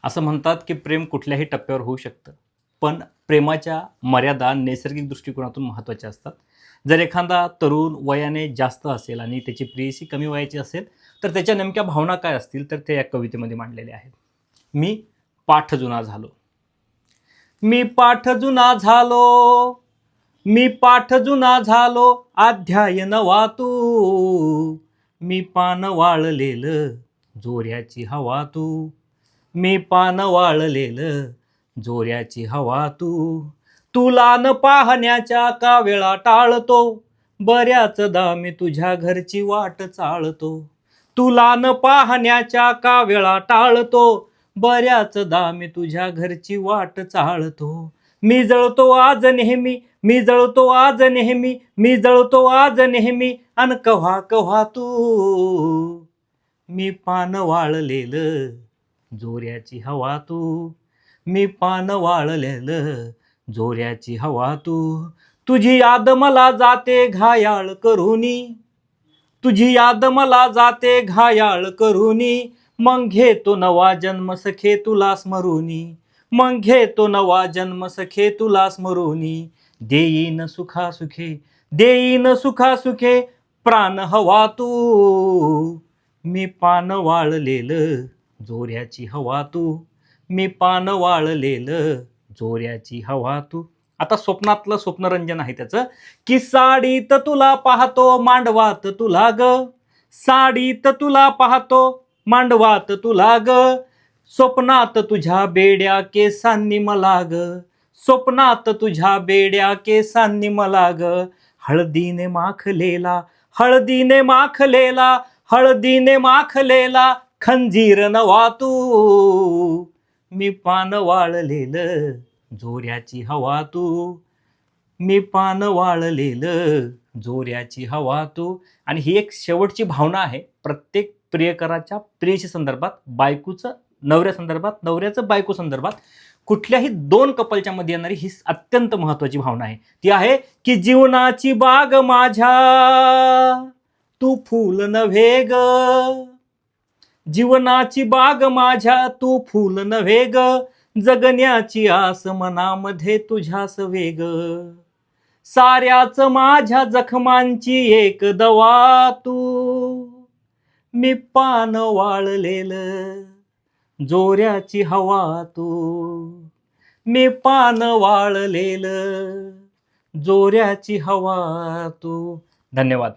असं म्हणतात की प्रेम कुठल्याही टप्प्यावर होऊ शकतं, पण प्रेमाच्या मर्यादा नैसर्गिक दृष्टिकोनातून महत्त्वाच्या असतात. जर एखादा तरुण वयाने जास्त असेल आणि त्याची प्रेयसी कमी वयाची असेल, तर त्याच्या नेमक्या भावना काय असतील तर ते या कवितेमध्ये मांडलेले आहेत. मी पाठ जुना झालो. मी पाठ जुना झालो, मी पाठ जुना झालो, अध्याय नवा तू. मी पान वाळलेलं, जोऱ्याची हवा तू. मी पान वाळलेलं, जोऱ्याची हवा तू. तुला न पाहण्याच्या का वेळा टाळतो, बऱ्याचदा मी तुझ्या घरची वाट चाळतो. तुला न पाहण्याच्या का वेळा टाळतो, बऱ्याचदा मी तुझ्या घरची वाट चाळतो. मी जळतो आज नेहमी, मी जळतो आज नेहमी, मी जळतो आज नेहमी, अन कव्हा कव्हा तू. मी पान वाळलेलं, जोऱ्याची हवा तू. मी पान वाळलेलं, जोऱ्याची हवा तू. तुझी याद मला जाते घायाळ करूनी, तुझी याद मला जाते घायाळ करूनी. मग घेतो नवा जन्म सखे तुला स्मरूनी, मग घेतो नवा जन्म सखे तुला स्मरूनी. देईन सुखा सुखे, देईन सुखा सुखे, प्राण हवा तू. मी पान वाळलेलं, जोऱ्याची हवा तू. मी पान वाळलेलं, जोऱ्याची हवा तू. आता स्वप्नातलं स्वप्नरंजन आहे त्याचं, की साडीत तुला पाहतो मांडवात तुला ग. साडीत तुला पाहतो मांडवात तुला ग. स्वप्नात तुझ्या बेड्या केसांनी मला ग. स्वप्नात तुझ्या बेड्या केसांनी मला ग. हळदीने माखलेला, हळदीने माखलेला, हळदीने माखलेला, खंजीर नवा तू. मी पान वाळलेलं, जोऱ्याची हवा तू. मी पान वाळलेलं, जोऱ्याची हवा तू. आणि ही एक शेवटची भावना आहे प्रत्येक प्रियकराच्या प्रियशी संदर्भात, बायकोचं नवऱ्या संदर्भात, नवऱ्याचं बायको संदर्भात, कुठल्याही दोन कपलच्या मध्ये येणारी ही अत्यंत महत्त्वाची भावना आहे. ती आहे की जीवनाची बाग माझ्या तू फूल नव्हे ग. जीवनाची बाग माझ्या तू फूल नव्हे ग. जगण्याची आस मनामध्ये तुझ्यास वेग. साऱ्याच माझ्या जखमांची एक दवा तू. मी पान वाळलेलं, जोऱ्याची हवा तू. मी पान वाळलेलं, जोऱ्याची हवा तू. धन्यवाद.